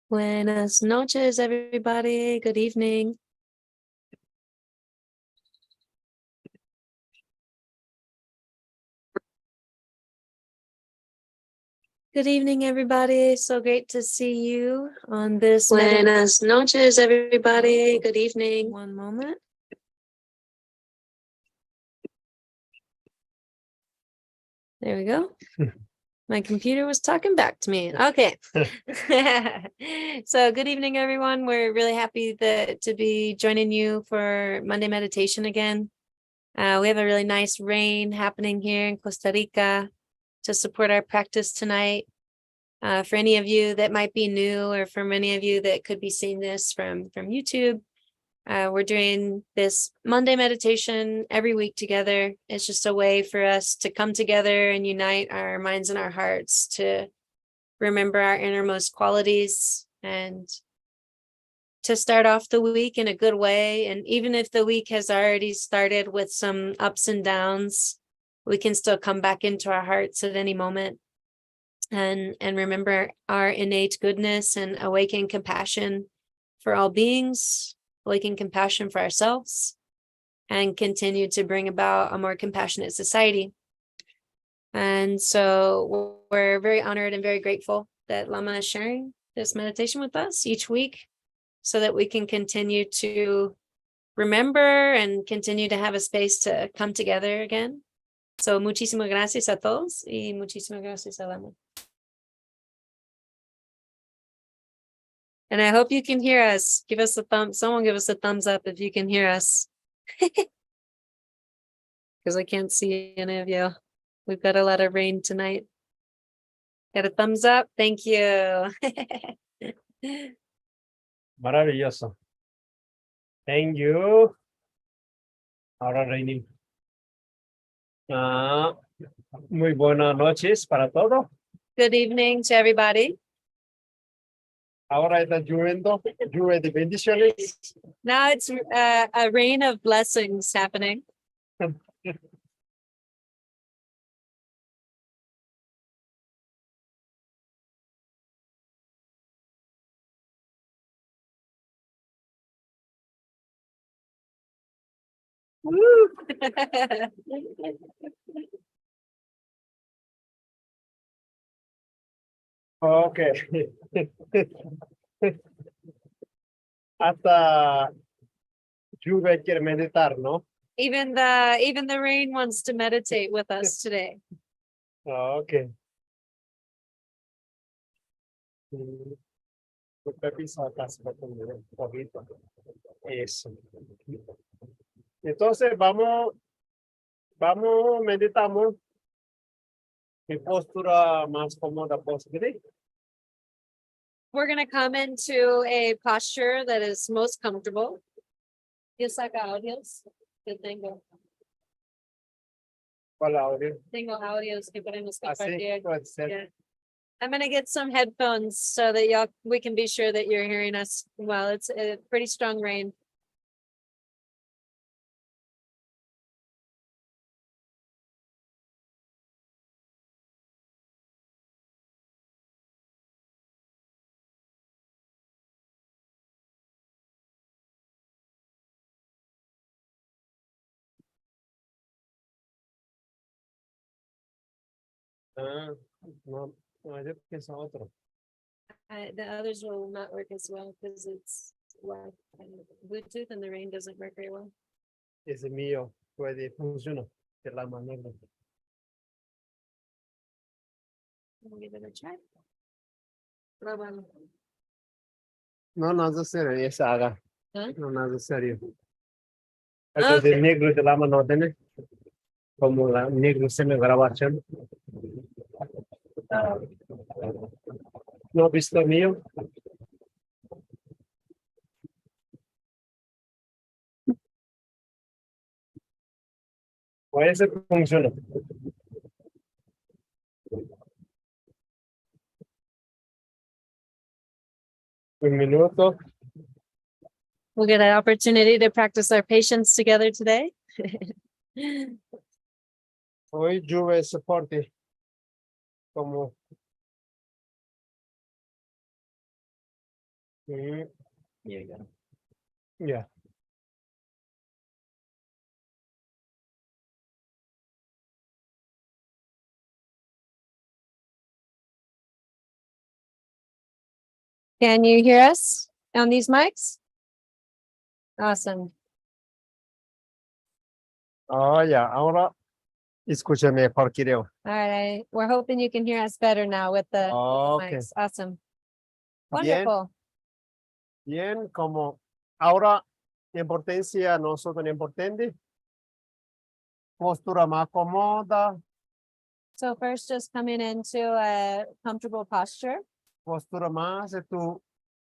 Buenas noches, everybody. Good evening. Good evening, everybody. So great to see you on this. Buenas noches, everybody. Good evening. One moment. There we go. My computer was talking back to me. Okay. So good evening, everyone. We're really happy to be joining you for Monday meditation again. We have a really nice rain happening here in Costa Rica to support our practice tonight. For any of you that might be new, or for many of you that could be seeing this from YouTube, we're doing this Monday meditation every week together. It's just a way for us to come together and unite our minds and our hearts to remember our innermost qualities and to start off the week in a good way. And even if the week has already started with some ups and downs, we can still come back into our hearts at any moment and remember our innate goodness and awaken compassion for all beings, awaken compassion for ourselves, and continue to bring about a more compassionate society. And so we're very honored and very grateful that Lama is sharing this meditation with us each week so that we can continue to remember and continue to have a space to come together again. So muchísimas gracias a todos y muchísimas gracias a Lama. And I hope you can hear us. Give us a someone give us a thumbs up if you can hear us. Because I can't see any of you. We've got a lot of rain tonight. Got a thumbs up? Thank you. Maravilloso. Thank you. Ahora raining. Muy buenas noches para todos. Good evening to everybody. Ahora está lloviendo, lluvia de bendiciones. Now it's a rain of blessings happening. Woo! Okay. Hasta lluvia quiere meditar, ¿no? Even the rain wants to meditate with us today. Okay. Eso. Entonces vamos, meditamos en postura más cómoda posible. We're going to come into a posture that is most comfortable. Dios saca audios. Yo tengo audios que podemos compartir. Así puede ser. Yeah. I'm going to get some headphones so that we can be sure that you're hearing us well. It's a pretty strong rain. No, yo pienso otro. The others will not work as well because it's Bluetooth and the rain doesn't work very well. Ese mío puede funcionar de la manera. We'll give it a try. Probamos. No, nada serio, esa haga. Huh? No, nada serio. Okay. El de negro de la mano tiene como la negro se me grabación. No visto mío. Puede ser que funciona. Un minuto. We'll get an opportunity to practice our patience together today. Hoy lluvia es fuerte. Como Yeah. There you go. Yeah. Can you hear us on these mics? Awesome. Oh, ya, ahora escucha mejor, creo. All right. We're hoping you can hear us better now with the Okay. mics. Awesome. Bien. Wonderful. Bien, como ahora importancia nosotros importante. Postura más cómoda, So first, just coming into a comfortable posture. postura más tú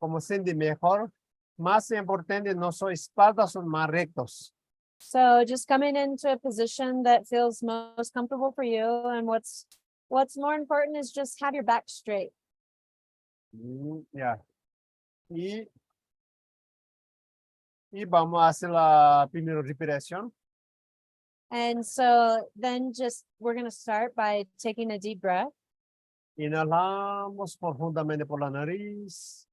como siente mejor. Más importante, nuestras espaldas son más rectos. So just coming into a position that feels most comfortable for you. And what's more important is just have your back straight. Ya. Y vamos a hacer la primera respiración. And so then just we're going to start by taking a deep breath. Inhalamos profundamente por la nariz,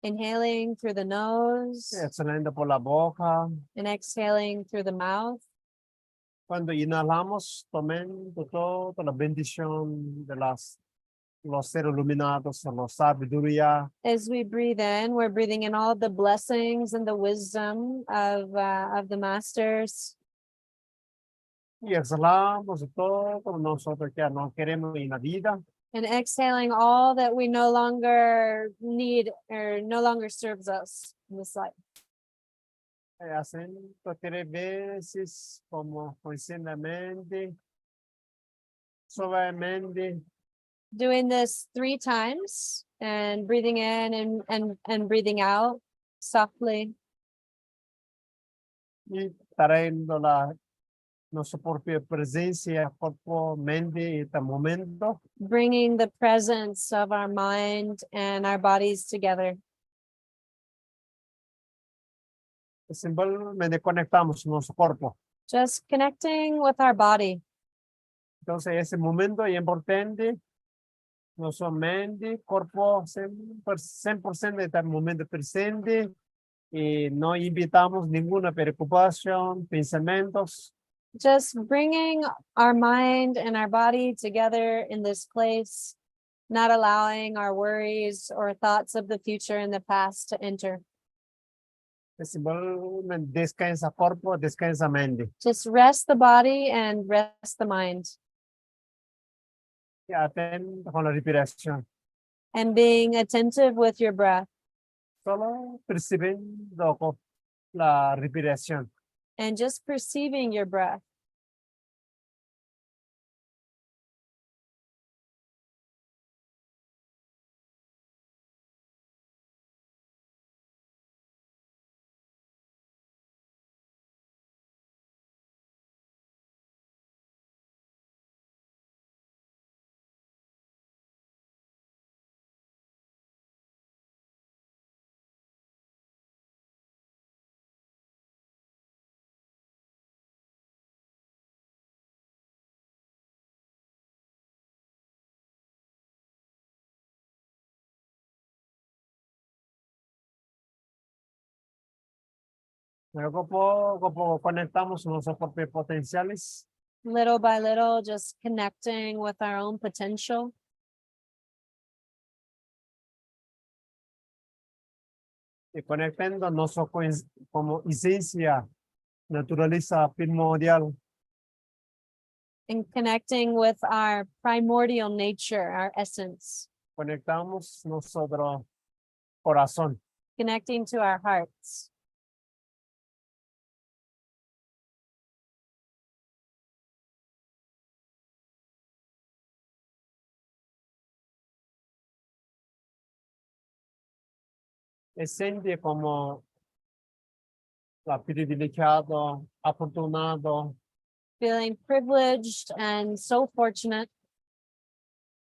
Inhaling through the nose exhalando por la boca. and exhaling through the mouth. Cuando inhalamos, tomando toda la bendición de los seres iluminados, la sabiduría. As we breathe in, we're breathing in all the blessings and the wisdom of the masters. Y exhalamos todo nosotros que no queremos en la vida. And exhaling all that we no longer need or no longer serves us in this life. Haciendo 3 veces como conscientemente, suavemente. Doing this 3 times and breathing in and breathing out softly. Y trayendo nuestra propia presencia, cuerpo, mente, este momento. Bringing the presence of our mind and our bodies together. Simplemente conectamos nuestro cuerpo. Just connecting with our body. Entonces, ese momento es importante. Nuestra mente, cuerpo, 100% de este momento presente. Y no invitamos ninguna preocupación, pensamientos. Just bringing our mind and our body together in this place, not allowing our worries or thoughts of the future and the past to enter. Simplemente descansa cuerpo, descansa mente. Just rest the body and rest the mind. Y atento con la respiración. And being attentive with your breath Solo percibiendo con la respiración. and just perceiving your breath. Luego poco a poco conectamos nuestros propios potenciales. Little by little, just connecting with our own potential. Y conectando nuestro como esencia, naturaleza primordial. And connecting with our primordial nature, our essence, Conectamos nuestro corazón. connecting to our hearts. Se siente como la privilegiado, afortunado, Feeling privileged and so fortunate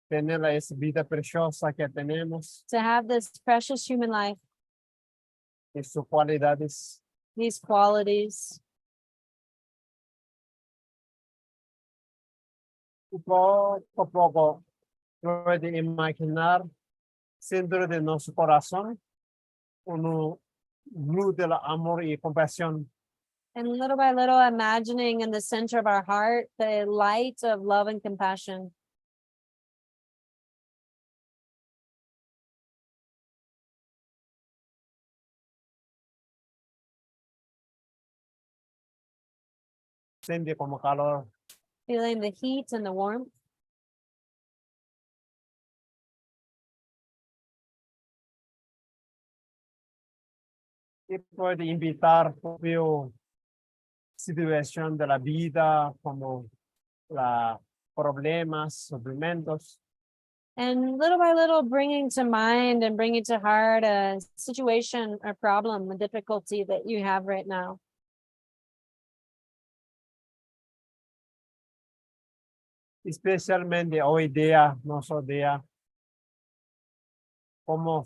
tener esa vida preciosa que tenemos to have this precious human life, y sus cualidades. these qualities. Y poco a poco puede imaginar dentro de nuestro corazón uno luz del amor y compasión. And little by little, imagining in the center of our heart the light of love and compassion. Siente como calor. Feeling the heat and the warmth. Y puede invitar propio situación de la vida como la problemas, sufrimientos. And little by little, bringing to mind and bringing to heart a situation, a problem, a difficulty that you have right now. Especialmente hoy día, nuestro día, cómo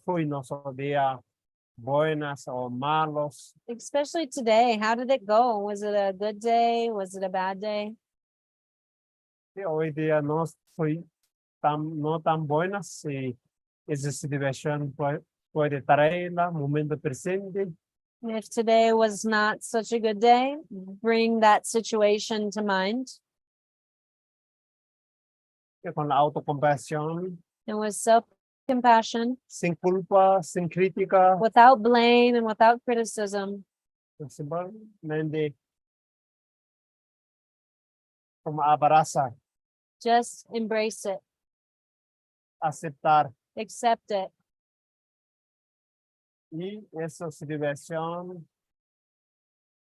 fue nuestro día, buenas o malos. Especially today, how did it go? Was it a good day? Was it a bad day? Y hoy día no fue no tan buenas y esa situación puede traerla momento presente And if today was not such a good day, bring that situation to mind. que con la autocompasión, And with self-compassion, sin culpa, sin crítica, without blame and without criticism, simplemente como abrazar, just embrace it, aceptar accept it. y esa situación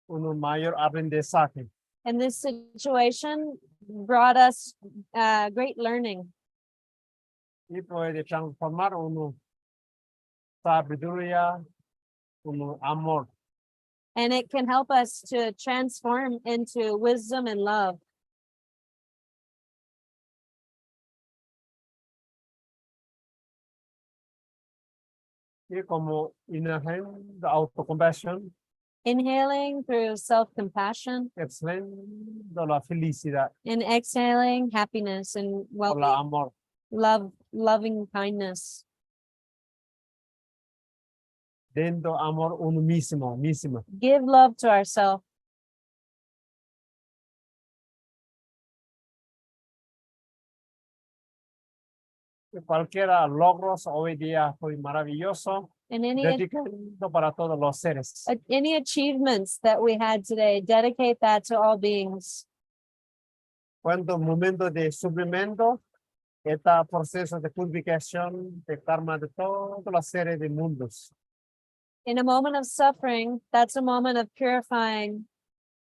un mayor aprendizaje. And this situation brought us great learning. Y puede transformar uno sabiduría, un amor. And it can help us to transform into wisdom and love. Y como inhalando autocompasión, Inhaling through self-compassion exhalando la felicidad and exhaling happiness and o la well-being, amor. loving kindness. Dando amor uno mismo. Give love to ourselves. Cualquiera logros hoy día fue maravilloso, And dedicando para todos los seres. any achievements that we had today, dedicate that to all beings. Cuando momento de sufrimiento, este proceso de purificación de karma de todos los seres de mundos. In a moment of suffering, that's a moment of purifying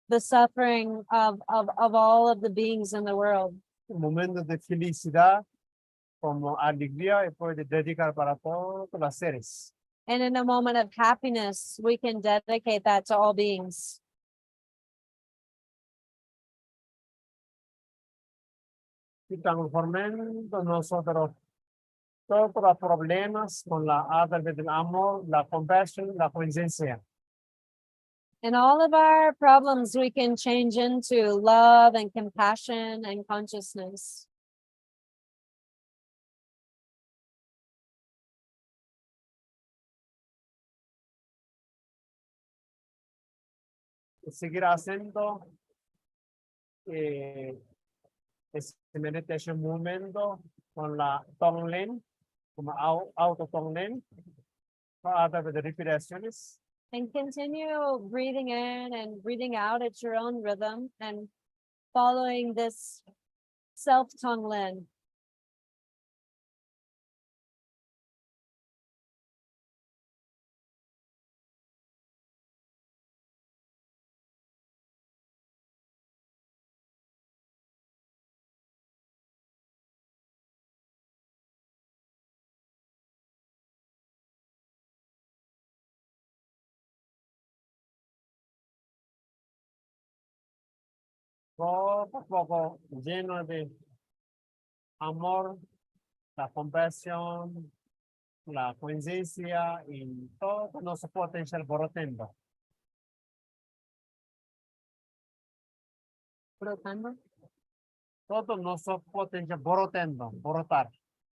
the suffering of all of the beings in the world. Un momento de felicidad, como alegría, y puede dedicar para todos los seres. And in a moment of happiness, we can dedicate that to all beings. Y transformando nosotros todos los problemas con la arte del amor, la compasión, la conciencia. And all of our problems we can change into love and compassion and consciousness. Y seguir haciendo ese meditation momento con la Tonglen, como auto Tonglen, a través de respiraciones. And continue breathing in and breathing out at your own rhythm and following this self-Tonglen. Poco a poco, lleno de amor, la compasión, la conciencia y todo nuestro potencial brotando. Brotando. Todo nuestro potencial brotando, brotar.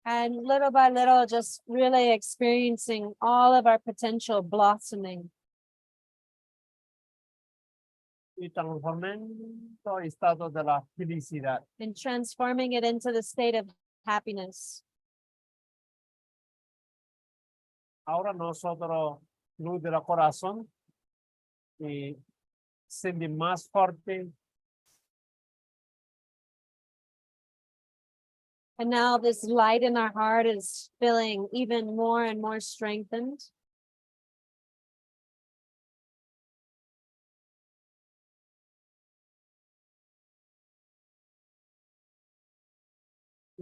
And little by little, just really experiencing all of our potential blossoming y transformando estado de la felicidad. and transforming it into the state of happiness. Ahora nosotros, luz del corazón, y sentir más fuerte, And now this light in our heart is feeling even more and more strengthened.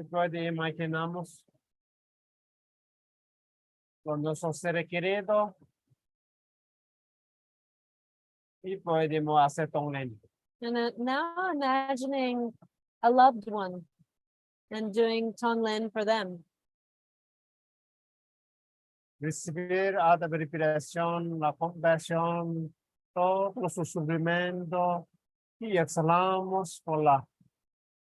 después de imaginamos con nuestros seres queridos y podemos hacer también. And now imagining a loved one and doing Tonglen for them. Recibir a la respiración, la compasión, todo su sufrimiento y exhalamos por la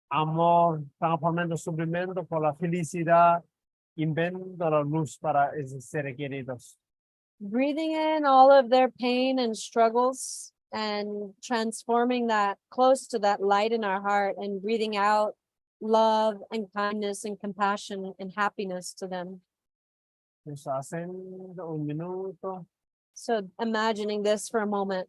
amor, transformando el sufrimiento por la felicidad, inventando la luz para esos seres queridos. Breathing in all of their pain and struggles and transforming that close to that light in our heart and breathing out love and kindness and compassion and happiness to them. Nos hacen un minuto. So imagining this for a moment.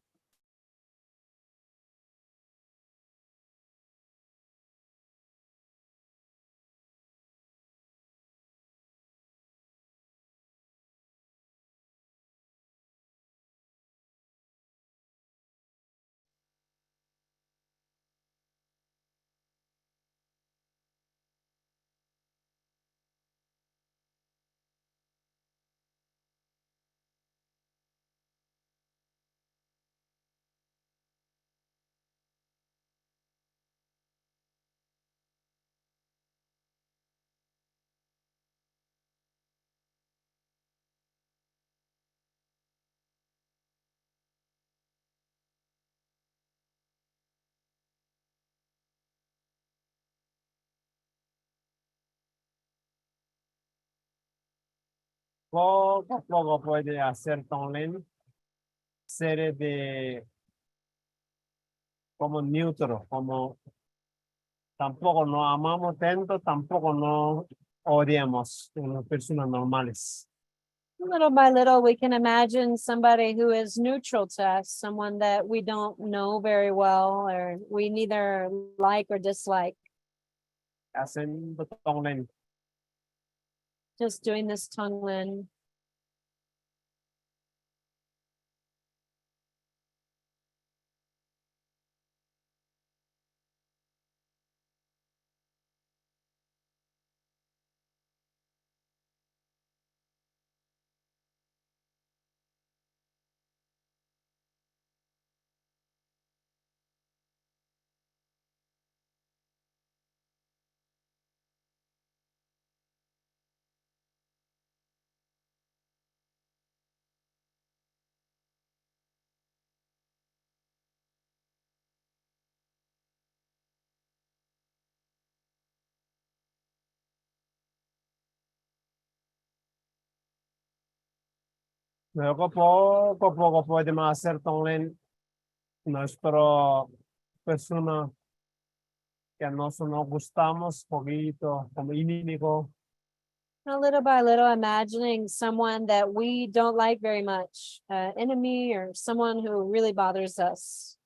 Poco a poco puede hacer también seres de como neutro, como tampoco nos amamos tanto, tampoco nos odiamos como personas normales. Little by little, we can imagine somebody who is neutral to us, someone that we don't know very well, or we neither like or dislike. Haciendo también. Just doing this Tonglen. Luego poco a poco podemos hacer también nuestra persona que nos gustamos poquito como enemigo. Little by little, imagining someone that we don't like very much, enemy or someone who really bothers us.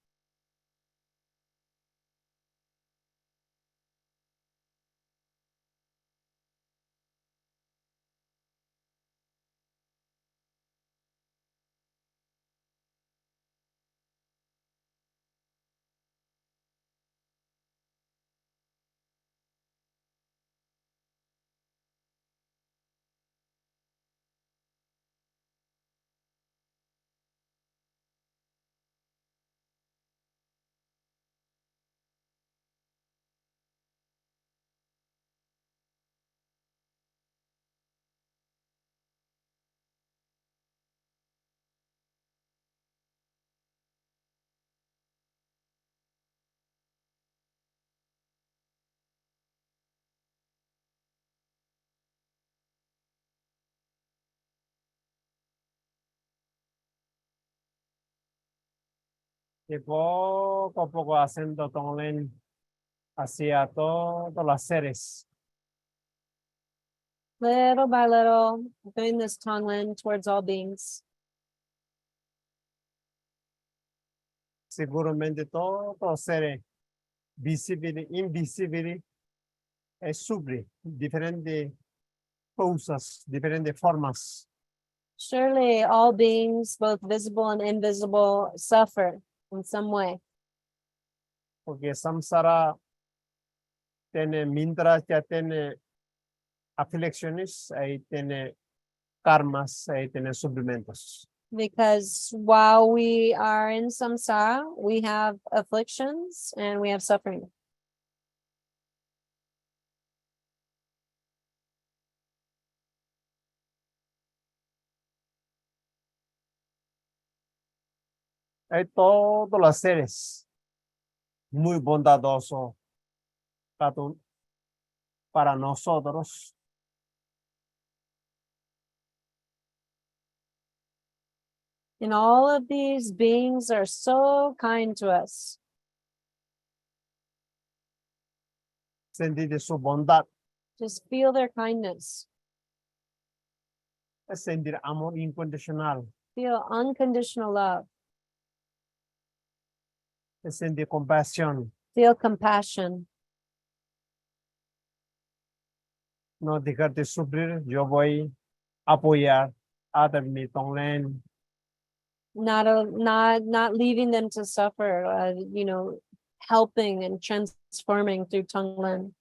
Y poco a poco haciendo Tonglen hacia todos los seres. Little by little, doing this Tonglen towards all beings. Seguramente todos los seres, visibles, invisibles, sufren diferentes cosas, diferentes formas. Surely all beings, both visible and invisible, suffer in some way. Porque samsara tiene, mientras ya tiene aflicciones, ahí tiene karmas, ahí tiene sufrimientos. Because while we are in samsara, we have afflictions and we have suffering. Hay todos los seres muy bondadosos para nosotros. And all of these beings are so kind to us. Sentir su bondad, Just feel their kindness. es sentir amor incondicional, Feel unconditional love. es sentir compasión. Feel compassion. No dejar de sufrir, yo voy a apoyar a mi Tonglen. Not leaving them to suffer, helping and transforming through Tonglen.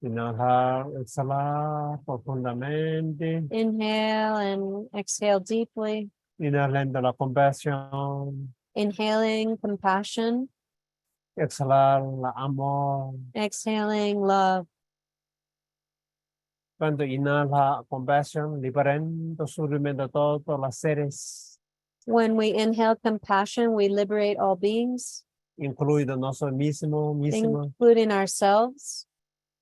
Inhalar, exhalar profundamente, Inhale and exhale deeply. inhalando la compasión, Inhaling compassion, exhalar la amor. exhaling love. Cuando inhala compasión, liberando sufrimiento de todos los seres, When we inhale compassion, we liberate all beings, incluido nosotros mismos. including ourselves.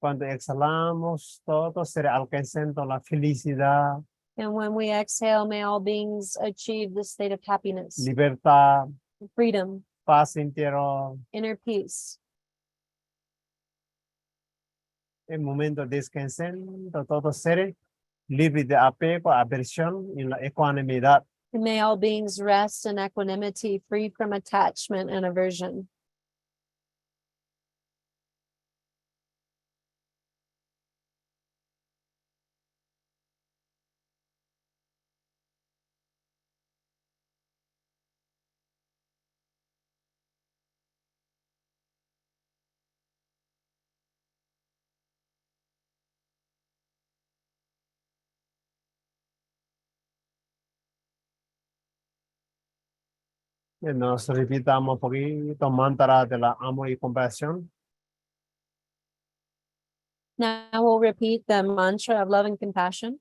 Cuando exhalamos, todos seres alcanzando la felicidad, And when we exhale, may all beings achieve the state of happiness, libertad, freedom, paz interior. inner peace. En momento descansando, todos seres libres de apego, aversión y la ecuanimidad. And may all beings rest in equanimity, free from attachment and aversion. Nos repitamos un poquito mantra de la amor y compasión. Now we'll repeat the mantra of love and compassion.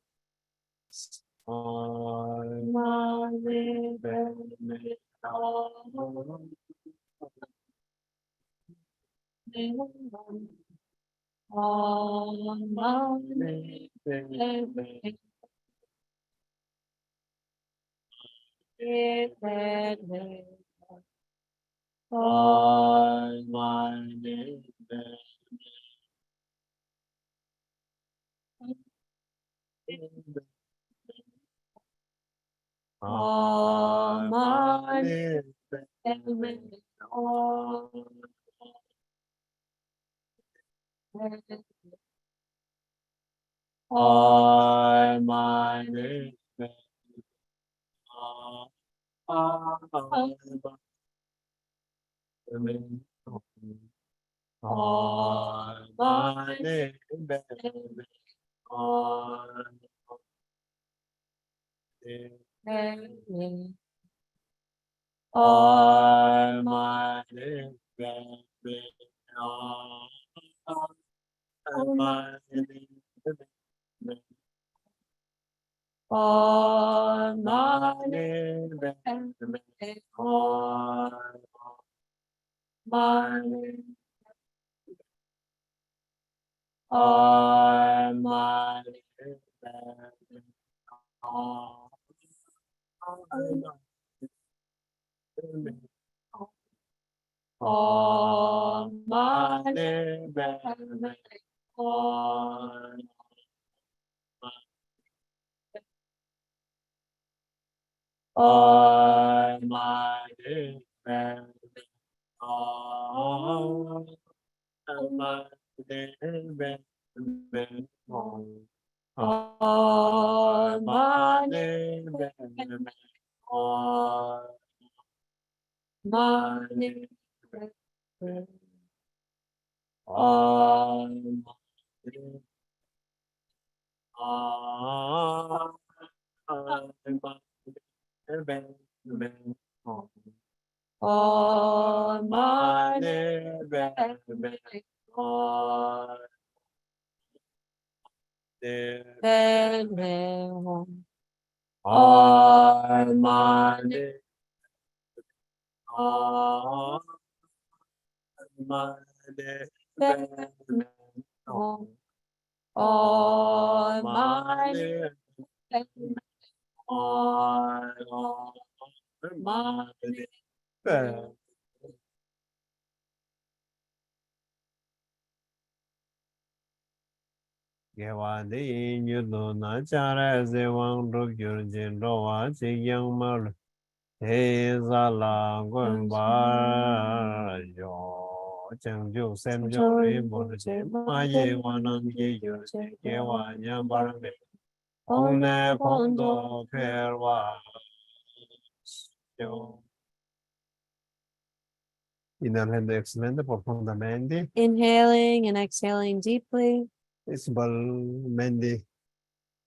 Inhalando, exhalando profundamente. Inhaling and exhaling deeply. Principalmente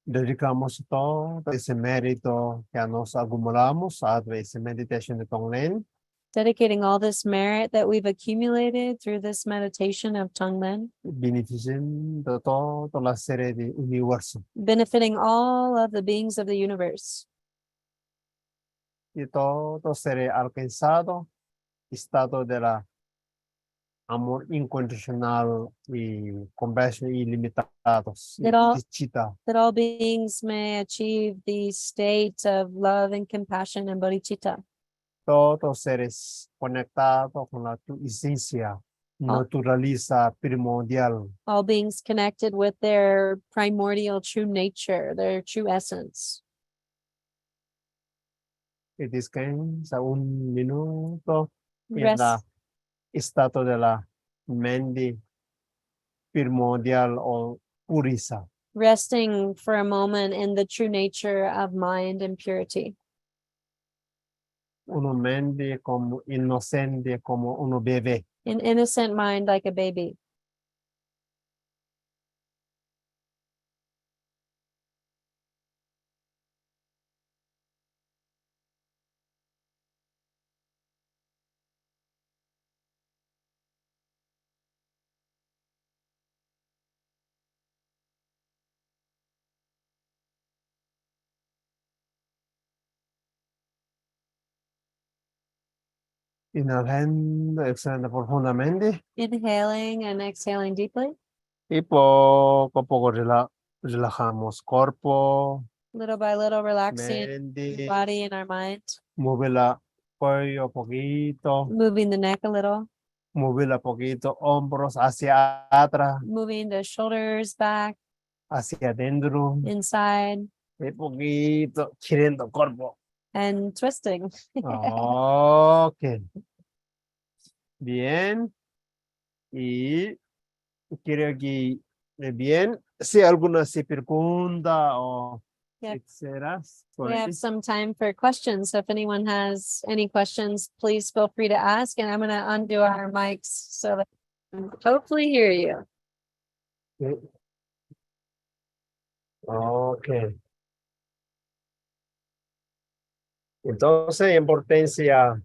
dedicamos todo ese mérito que nos acumulamos a través de meditación de Tonglen, Dedicating all this merit that we've accumulated through this meditation of Tonglen, beneficiando toda la serie de universo benefiting all of the beings of the universe. y todo ser alcanzado estado de la amor incondicional y compasión ilimitados. That all- Bodhicitta. That all beings may achieve these states of love and compassion and bodhicitta. Todos seres conectados con la tu esencia naturaliza primordial. All beings connected with their primordial true nature, their true essence. Y descansa un minuto en Rest, la estado de la mente primordial o pureza. resting for a moment in the true nature of mind and purity. Una mente como inocente como un bebé. An innocent mind like a baby. Inhalando, exhalando profundamente Inhaling and exhaling deeply. y poco a poco relajamos cuerpo, Little by little, relaxing the mente, body and our mind. mueve la cuello poquito, Moving the neck a little. mueve la poquito hombros hacia atrás, Moving the shoulders back, hacia adentro, inside, y poquito girando cuerpo. and twisting. Ok. Bien. Y creo que bien. Si alguna se pregunta o Yep. etcétera. We have some time for questions. So if anyone has any questions, please feel free to ask. And I'm going to undo our mics so that we can hopefully hear you. Ok. Entonces, importancia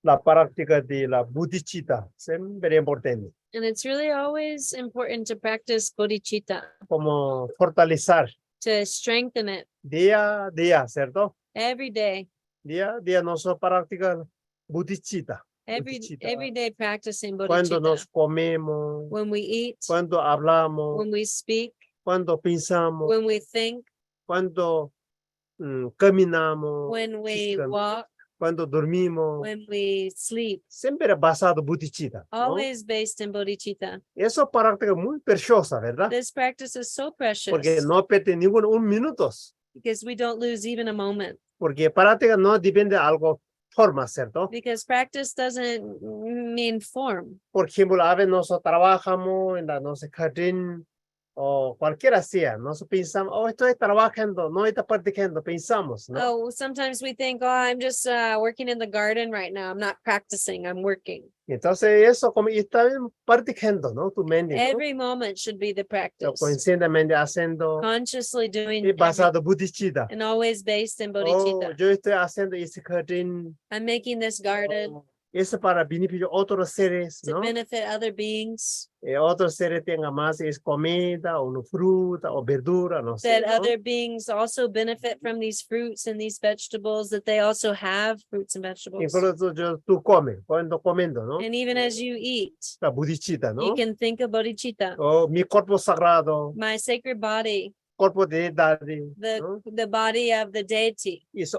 la práctica de la bodhicitta, siempre importante, And it's really always important to practice bodhicitta, como fortalecer to strengthen it día a día, ¿cierto? every day, Día a día nosotros practicamos bodhicitta. every day practicing Cuando bodhicitta. nos comemos, When we eat, cuando hablamos, when we speak, cuando pensamos, when we think, cuando caminamos, when we walk, cuando dormimos, when we sleep, siempre basado en bodhicitta, ¿no? always based in bodhicitta. Eso es práctica muy preciosa, ¿verdad? This practice is so precious Porque no pierde ningún un minuto, because we don't lose even a moment. porque práctica no depende de algo forma, ¿cierto? Because practice doesn't mean form. Por ejemplo, a veces nosotros trabajamos en la nuestra jardín o cualquiera sea, nosotros pensamos, oh, estoy trabajando, no estoy practicando, pensamos, ¿no? Oh, sometimes we think, oh, I'm just working in the garden right now. I'm not practicing, I'm working. Entonces eso como está bien practicando, ¿no? Tu mente, ¿no? Every moment should be the Lo practice. conscientemente haciendo Consciously doing y basado en bodhicitta. and always based in Oh, bodhicitta. yo estoy haciendo ese jardín, I'm making this garden eso para beneficio de otros seres, to ¿no? benefit other beings, Otros seres tengan más es comida o una fruta o verdura, no sé, that ¿no? other beings also benefit from these fruits and these vegetables, that they also have fruits and vegetables. Incluso tú comes, cuando comiendo, ¿no? And even as you eat, La bodhicitta, you ¿no? can think of bodhicitta. O mi cuerpo sagrado, My sacred body, cuerpo de deidade, ¿no? the body of the deity. Es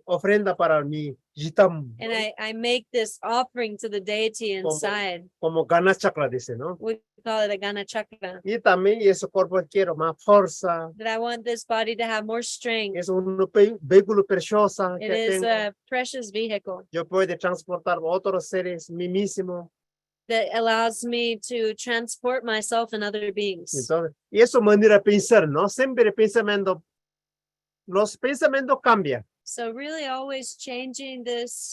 ofrenda para mi jitam, And I make this offering to the deity inside. como gana chakra, dice, ¿no? We call it a Gana Chakra. Y también ese cuerpo quiero más fuerza, That I want this body to have more strength. es un vehículo precioso It que is tengo. a precious vehicle Yo puedo transportar a otros seres, mí mismo. that allows me to transport myself and other beings. Entonces, y eso manera de pensar, ¿no? Siempre los pensamientos cambian. So really always changing this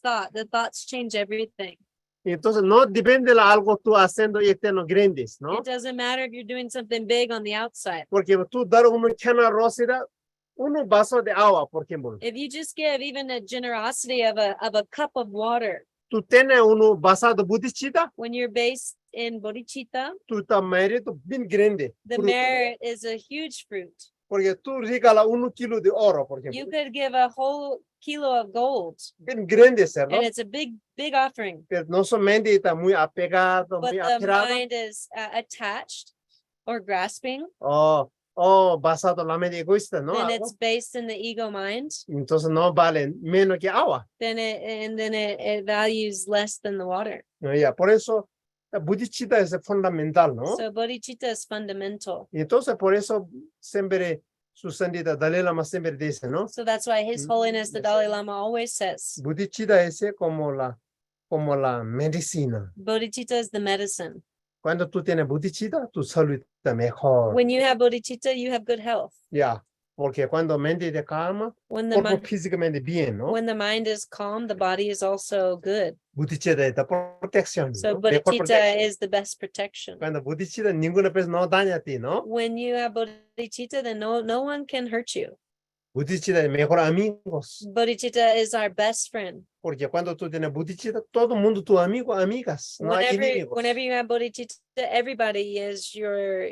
thought. The thoughts change everything. Entonces, no depende de algo tú haciendo y estén grandes, ¿no? It doesn't matter if you're doing something big on the outside. Porque tú dar una generosidad, un vaso de agua, por ejemplo. If you just give even a generosity of a cup of water, Tú tienes un vaso de bodhicitta, when you're based in bodhicitta, tú estás mérito bien grande. the fruto, ¿no? merit is a huge fruit. Porque tú regalas 1 kilo de oro, por You ejemplo. could give a whole kilo of gold, Bien grande, ¿cierto? and it's a big offering. Pero no solamente está muy apegado, But muy the apegado. mind is attached or grasping, Basado en la mente egoísta, ¿no? then it's based in the ego mind. Entonces no vale menos que agua. Then it values less than the water. ¿No? Ya, por eso, la bodhicitta es fundamental, ¿no? So bodhicitta is fundamental. Y entonces, por eso, siempre su santidad Dalai Lama siempre dice, ¿no? So that's why His Holiness the Dalai Lama always says, Bodhicitta es como la medicina. bodhicitta is the medicine. Cuando tú tienes bodhicitta, tu salud está mejor. When you have bodhicitta, you have good health. Ya, porque cuando mente te calma, When the cuerpo mind, físicamente bien, ¿no? when the mind is calm, the body is also good. Bodhicitta es la protección, So ¿no? Mejor bodhicitta protección. is the best protection. Cuando bodhicitta, ninguna vez no daña a ti, ¿no? When you have bodhicitta, then no one can hurt you. Bodhicitta es mejor amigos. Bodhicitta is our best friend. Porque cuando tú tienes bodhicitta, todo el mundo tu amigo, amigas, no hay enemigos. Whenever you have bodhicitta, everybody is your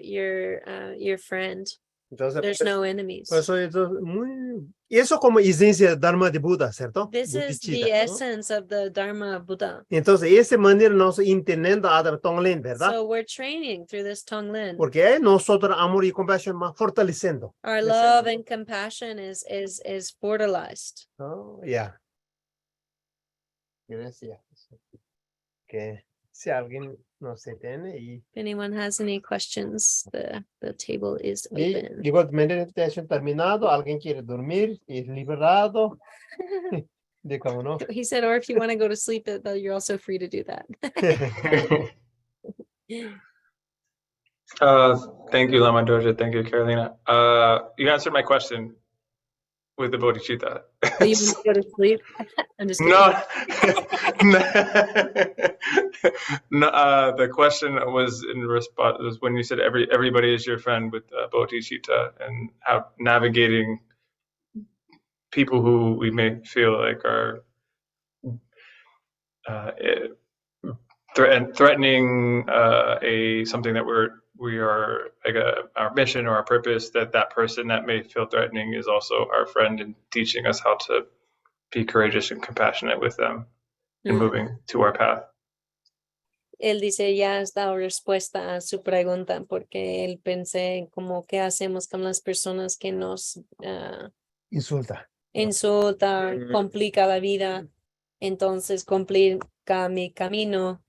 friend. Entonces, There's no enemies. por eso es muy... Y eso como esencia del Dharma de Buda, ¿cierto? This is Bodhicitta, the ¿no? essence of the Dharma of Buddha. Entonces, esa manera nos entendiendo a Tonglen, ¿verdad? So we're training through this Tonglen. Porque nosotros amor y compasión más fortaleciendo. Our Yes, love sir. and compassion is fertilized. ¿No? Ya. Gracias. Que si alguien no se tiene y If anyone has any questions, the table is y open. igualmente la invitación terminado, alguien quiere dormir y es liberado. De cómo no. He said, or if you want to go to sleep, though, you're also free to do that. Thank you, Lama Dorje. Thank you, Carolina. You answered my question with the bodhicitta. Do you want to go to sleep? I'm just kidding. No, no. The question was in response was when you said everybody is your friend with bodhicitta and how navigating people who we may feel like are threatening something that we are like our mission or our purpose, that person that may feel threatening is also our friend in teaching us how to be courageous and compassionate with them and moving to our path. Él dice, ya has dado respuesta a su pregunta, porque él pensé como qué hacemos con las personas que nos Insulta. insultan, complica la vida, entonces complica mi camino.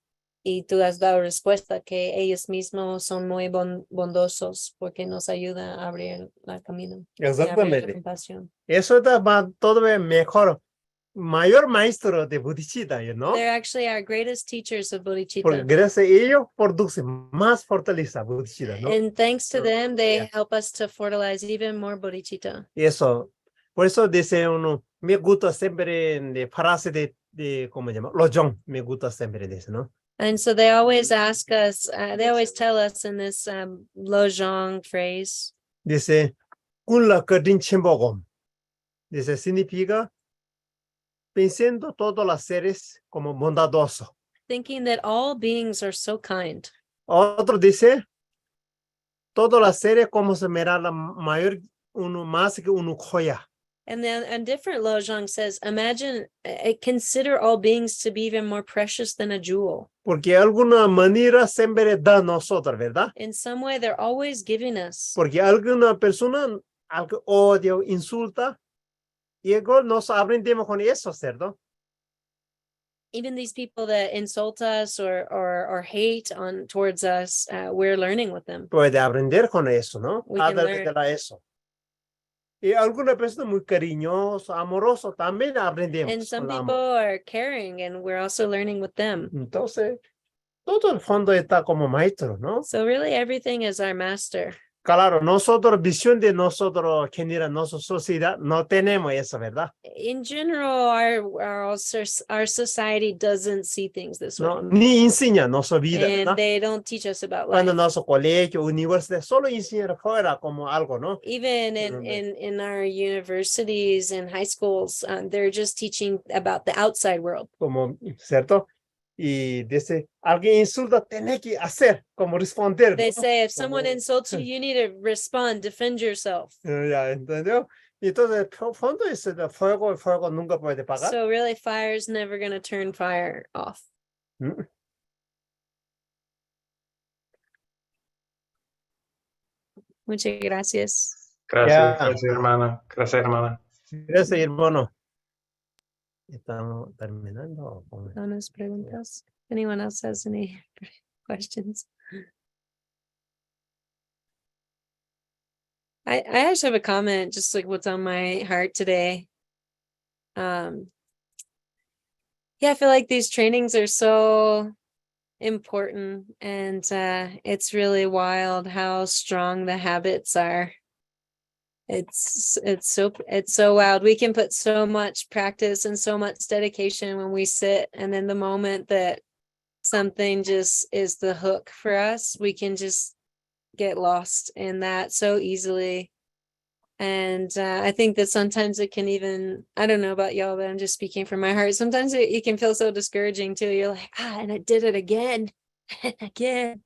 Y tú has dado respuesta que ellos mismos son muy bondosos porque nos ayuda a abrir el camino. y abrir la Exactamente. compasión. Eso está todavía mejor. Mayor maestro de bodhicitta, ¿no? They're actually our greatest teachers of Porque bodhicitta. gracias a ellos produce más fortaleza bodhicitta, ¿no? And thanks to them, they Yeah. help us to fertilize even more bodhicitta. Y eso, por eso dice uno, me gusta siempre de frase de ¿cómo se llama? Lojong, me gusta siempre de eso, ¿no? And so they always ask us, they always tell us in this Lojong phrase, Dice, con la kadin chimbogom. Dice, significa pensando todos los seres como bondadoso. thinking that all beings are so kind. Otro dice, todos los seres como se mira la mayor, uno más que uno joya. And then a different Lojong says, imagine, consider all beings to be even more precious than a jewel. Porque de alguna manera siempre da a nosotros, ¿verdad? In some way, they're always giving us. Porque alguna persona algo odia, insulta, y luego nos aprendemos con eso, ¿cierto? Even these people that insult us or hate towards us, we're learning with them. Puede aprender con eso, ¿no? We can Aprender learn. eso. Y alguna persona muy cariñoso, amoroso, también aprendemos. And some con el people amor. are caring, and we're also learning with them. Entonces, todo el fondo está como maestro, ¿no? So really, everything is our master. Claro, nosotros, visión de nosotros, genera nuestra sociedad, no tenemos eso, ¿verdad? In general, our society doesn't see things this way, No, ni enseña nuestra vida, and ¿verdad? they don't teach us about Cuando life. nuestro colegio, universidad, solo enseñan fuera como algo, ¿no? Even in our universities and high schools, they're just teaching about the outside world. Como, ¿cierto? Y dice, alguien insulta, tiene que hacer, como responder, They ¿no? say if someone Como- insults you, you need to respond, defend yourself. Ya, ¿entendió? Y entonces, fondo es el fuego, el fuego nunca puede pagar. So really, fire's never going to turn fire off. Mm. Muchas gracias. Gracias, Yeah. gracias, hermana. Gracias, hermana. Gracias, hermano. Estamos terminando. Unas preguntas. If anyone else has any questions? I actually have a comment, just like what's on my heart today. Yeah, I feel like these trainings are so important, and it's really wild how strong the habits are. It's so wild. We can put so much practice and so much dedication when we sit, and then the moment that something just is the hook for us, we can just get lost in that so easily. And I think that sometimes it can even, I don't know about y'all, but I'm just speaking from my heart. Sometimes it can feel so discouraging too. You're like, and I did it again and again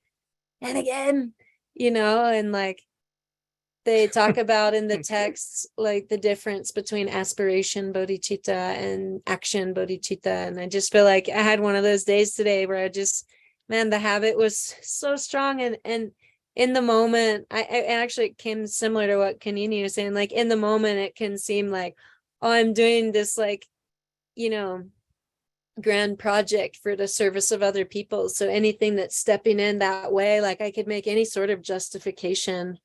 and again, and like they talk about in the texts, like the difference between aspiration bodhicitta and action bodhicitta. And I just feel like I had one of those days today where the habit was so strong. And in the moment, I actually came similar to what Kanini was saying, like in the moment, it can seem like, oh, I'm doing this like, grand project for the service of other people. So anything that's stepping in that way, like I could make any sort of justification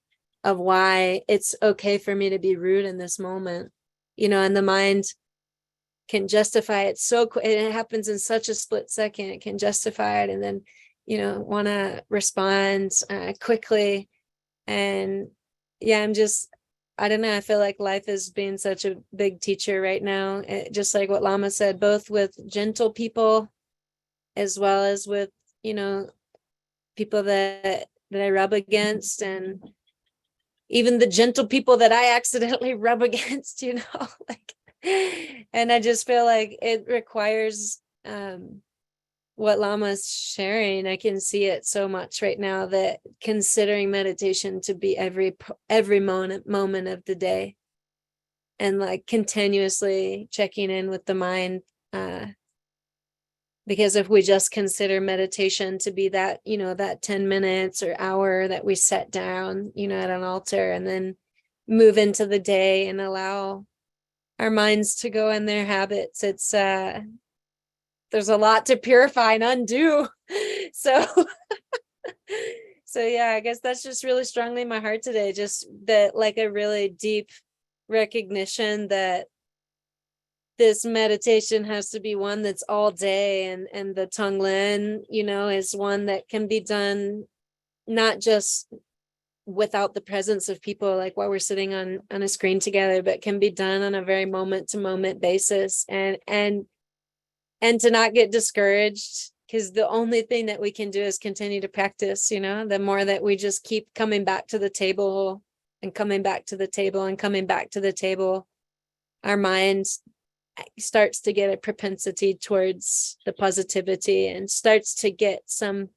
of why it's okay for me to be rude in this moment, and the mind can justify it so quick. It happens in such a split second. It can justify it and then, want to respond quickly. And yeah, I don't know. I feel like life is being such a big teacher right now. Just like what Lama said, both with gentle people as well as with, people that I rub against, and even the gentle people that I accidentally rub against, like, and I just feel like it requires what Lama's sharing, I can see it so much right now that considering meditation to be every moment of the day, and like continuously checking in with the mind. Because if we just consider meditation to be that, that 10 minutes or hour that we set down, at an altar and then move into the day and allow our minds to go in their habits, it's there's a lot to purify and undo. So yeah, I guess that's just really strongly in my heart today, just that, like, a really deep recognition that this meditation has to be one that's all day, and the Tonglen, is one that can be done not just without the presence of people, like while we're sitting on a screen together, but can be done on a very moment to moment basis, and to not get discouraged, because the only thing that we can do is continue to practice. The more that we just keep coming back to the table and coming back to the table and coming back to the table, our mind starts to get a propensity towards the positivity and starts to get some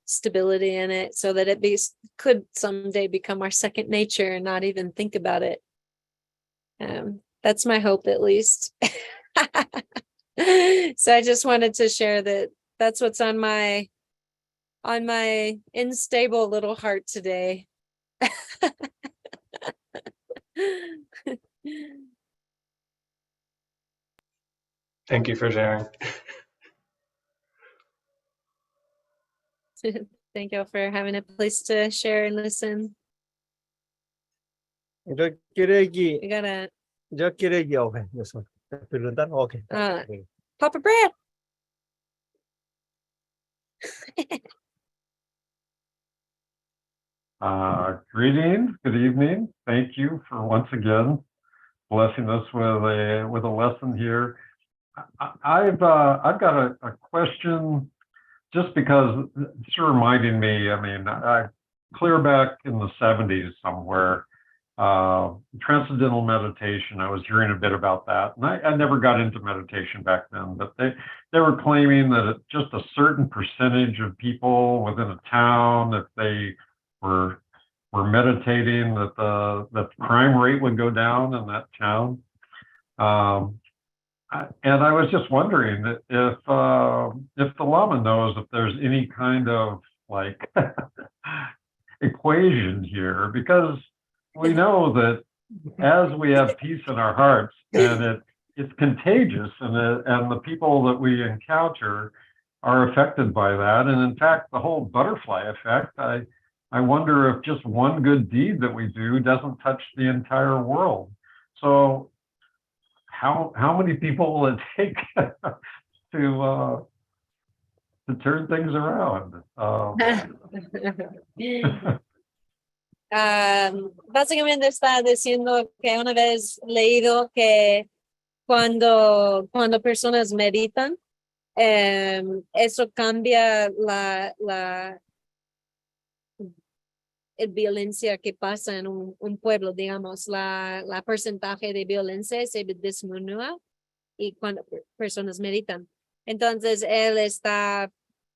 stability in it, so that it could someday become our second nature and not even think about it. That's my hope, at least. So I just wanted to share that that's what's on my unstable little heart today. Thank you for sharing. Thank you all for having a place to share and listen. Yo quiero que, We gotta okay, this one. Okay. Papa Brad. Greetings, good evening. Thank you for once again blessing us with a lesson here. I've got a question, just because it's reminding me. I mean, clear back in the 70s somewhere, transcendental meditation. I was hearing a bit about that, and I never got into meditation back then. But they were claiming that just a certain percentage of people within a town, if they were meditating, that the crime rate would go down in that town. And I was just wondering if the Lama knows if there's any kind of like equation here, because we know that as we have peace in our hearts, and it's contagious, and the people that we encounter are affected by that. And in fact, the whole butterfly effect, I wonder if just one good deed that we do doesn't touch the entire world. So how many people will it take to turn things around? Básicamente está diciendo que una vez leído que cuando personas meditan, eso cambia la violencia que pasa en un pueblo, digamos, la porcentaje de violencia se disminuye y cuando personas meditan. Entonces él está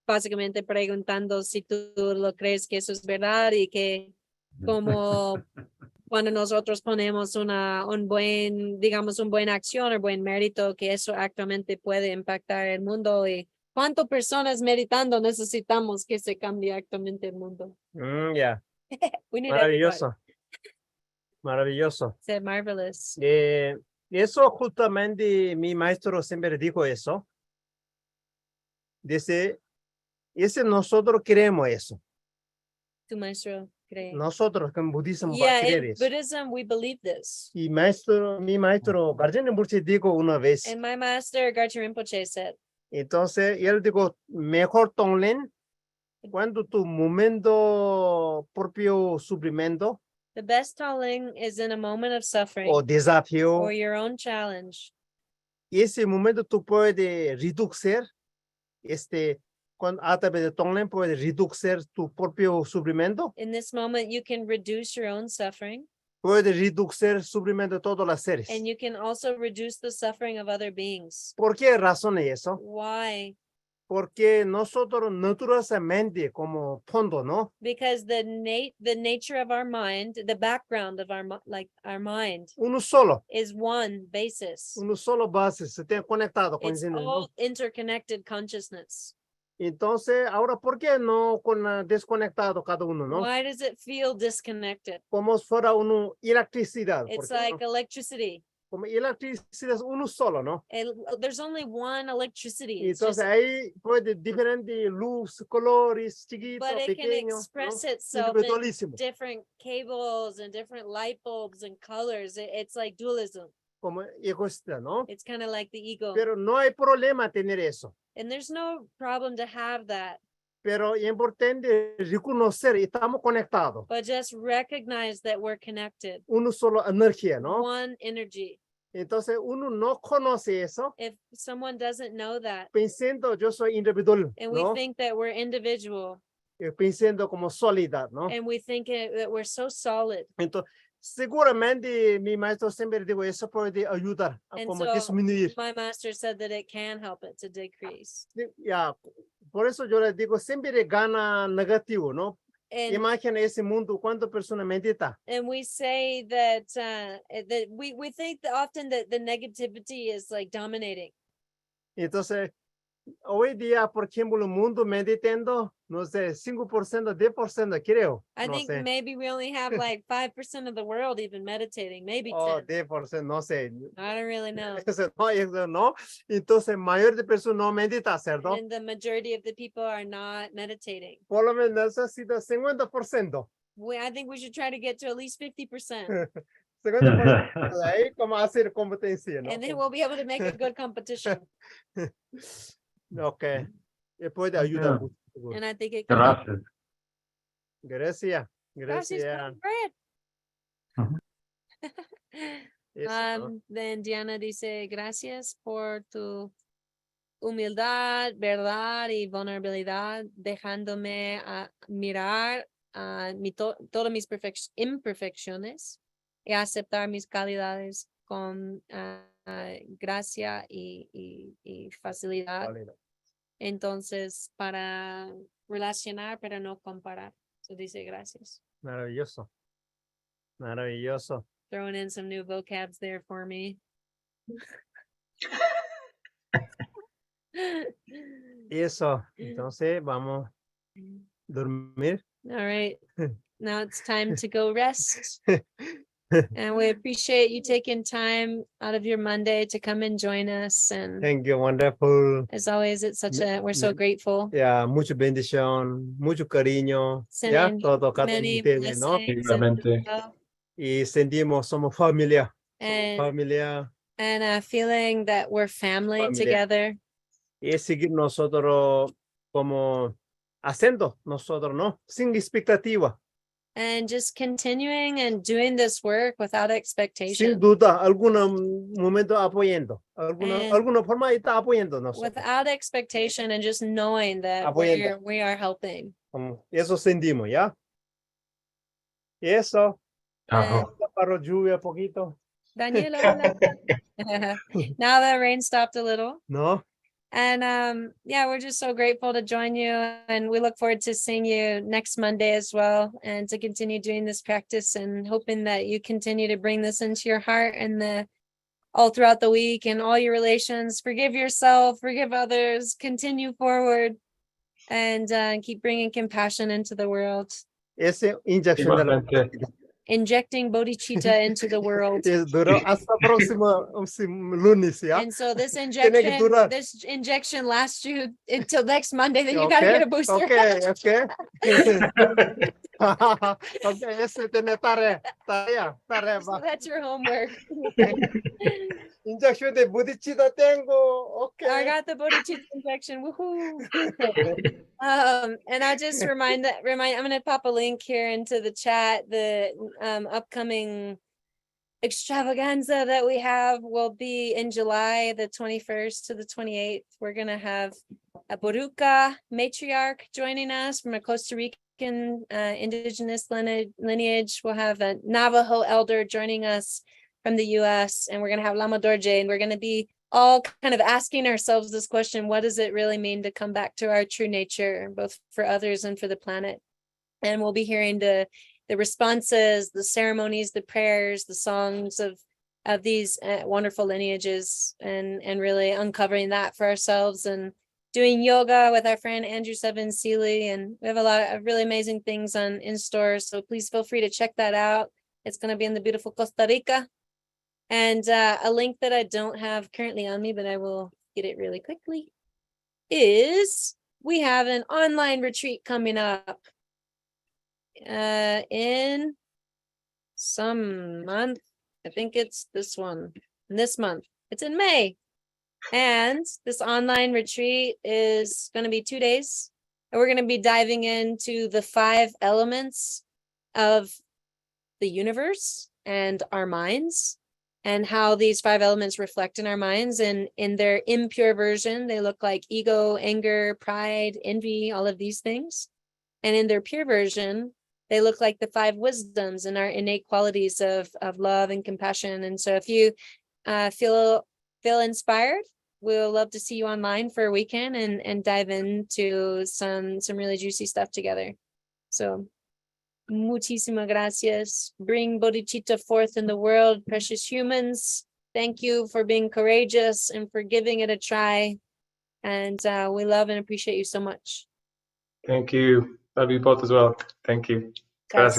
básicamente preguntando si tú lo crees que eso es verdad, y que como cuando nosotros ponemos un buen acción o buen mérito, que eso actualmente puede impactar el mundo, y cuántas personas meditando necesitamos que se cambie actualmente el mundo. Yeah. We need Maravilloso. Maravilloso. everybody. Marvelous. Eso justamente mi maestro siempre dijo eso. Dice, nosotros queremos eso. Tu maestro cree. Nosotros como budismo Yeah, in creemos. Buddhism we believe this. Y mi maestro Garchen Rinpoche dijo una vez. And my master Garchen Rinpoche said, Entonces él dijo, mejor Tonglen cuando tu momento propio sufrimiento the best Tonglen is in a moment of suffering o desafío, or your own challenge. y ese momento tú puedes reducir cuando a través de Tonglen puedes reducir tu propio sufrimiento, In this moment, you can reduce your own suffering, puedes reducir el sufrimiento de todos los seres. and you can also reduce the suffering of other beings. ¿Por qué razón es eso? Why? Porque nosotros naturalmente como fondo, ¿no? Because the nature of our mind, the background of our mind Uno solo, is one basis. uno solo base, se tiene conectado con It's el, ¿no? all interconnected consciousness. Entonces, ahora, ¿por qué no con desconectado cada uno, no? Why does it feel disconnected? Como si fuera uno electricidad. It's porque, like ¿no? electricity. Como electricidad es uno solo, ¿no? There's only one electricity. Y It's just- entonces ahí puede diferentes luz, colores, chiquitos, but it can pequeños, express ¿no? itself in Individualísimo. different cables and different light bulbs and colors. It's like dualism. Como egoísta, ¿no? It's kind of like the ego. Pero no hay problema tener eso. And there's no problem to have that, Pero es importante reconocer, estamos conectados. but just recognize that we're connected. Uno solo energía, ¿no? One energy. Entonces uno no conoce eso, If someone doesn't know that, pensando yo soy individual, and we ¿no? think that we're individual, Pensando como soledad, ¿no? and we think that we're so solid, Entonces, seguramente mi maestro siempre digo, eso puede ayudar a And como so, disminuir. my master said that it can help it to decrease. Ya, por eso yo les digo, siempre gana negativo, ¿no? And Imagina ese mundo, ¿cuántas personas meditan? we say that that we think that often that the negativity is like dominating. Entonces, hoy día, por ejemplo, el mundo meditando, no sé, 5%, 10%, creo. I No think sé. maybe we only have like 5% of the world even meditating, maybe Oh, 10. 10%, no sé. I don't really know. Eso no. Entonces, mayor de personas no medita, ¿cierto? And the majority of the people are not meditating. Por lo menos necesita 50%. I think we should try to get to at least 50%, 50% de ahí, como hacer competencia, ¿no? and then we'll be able to make a good competition. Ok. Puede ayudar Yeah. mucho. seguro. And I think it can help. Gracias. Gracias Gracias. por bread. Eso, ¿no? Then Diana dice, gracias por tu humildad, verdad y vulnerabilidad, dejándome mirar todas mis imperfecciones y aceptar mis calidades con gracia y facilidad. Válido. Entonces, para relacionar, pero no comparar. So dice gracias. Maravilloso. Maravilloso. Throwing in some new vocabs there for me. Eso. Entonces, vamos a dormir. All right. Now it's time to go rest. And we appreciate you taking time out of your Monday to come and join us. And Thank you. Wonderful. as always, it's we're so me- grateful. Ya, mucha bendición, mucho cariño. Ya, Sending todo cada uno de many ustedes, ¿no? blessings and Igualmente. love, Y sentimos, somos familia. and Familia. feeling that we're family Familia. together. Y es seguir nosotros como haciendo nosotros, ¿no? Sin expectativa. And just continuing and doing this work without Sin expectation, duda, algún momento apoyando. And- Alguna forma está apoyando nosotros. without expectation, and just knowing that Apoyando. we are helping. Eso sentimos, ¿ya? Y eso, Chao. para lluvia poquito, Daniela, hola. Now the rain stopped a little. ¿no? And yeah, we're just so grateful to join you, and we look forward to seeing you next Monday as well, and to continue doing this practice, and hoping that you continue to bring this into your heart and all throughout the week and all your relations. Forgive yourself, forgive others, continue forward, and keep bringing compassion into the world, Ese inyección de la Igualmente. injecting bodhicitta into the world. es duro hasta próximo lunes, ¿ya? And so this que injection, durar. this injection lasts you until next Monday, then you gotta get a booster. Okay. Okay, ese tiene tarea. So that's your homework. Inyección de bodhicitta tengo, I okay. got the bodhicitta injection, woohoo. And I just remind, I'm gonna pop a link here into the chat. The upcoming extravaganza that we have will be in July, the 21st to the 28th. We're gonna have a Boruca matriarch joining us from a Costa Rican indigenous lineage. We'll have a Navajo elder joining us from the US, and we're gonna have Lama Dorje, and we're gonna be all kind of asking ourselves this question, what does it really mean to come back to our true nature, both for others and for the planet? And we'll be hearing the responses, the ceremonies, the prayers, the songs of these wonderful lineages, and really uncovering that for ourselves, and doing yoga with our friend Andrew Seven Seeley. And we have a lot of really amazing things in store. So please feel free to check that out. It's going to be in the beautiful Costa Rica. And a link that I don't have currently on me, but I will get it really quickly, is we have an online retreat coming up in some month. I think it's this month. It's in May. And this online retreat is going to be 2 days. And we're going to be diving into the 5 elements of the universe and our minds, and how these 5 elements reflect in our minds. And in their impure version, they look like ego, anger, pride, envy, all of these things. And in their pure version, they look like the 5 wisdoms and our innate qualities of love and compassion. And so if you feel inspired, we'll love to see you online for a weekend and dive into some really juicy stuff together. So muchísimas gracias. Bring bodhicitta forth in the world, precious humans. Thank you for being courageous and for giving it a try. And we love and appreciate you so much. Thank you. Love you both as well. Thank you. Gracias. Gracias.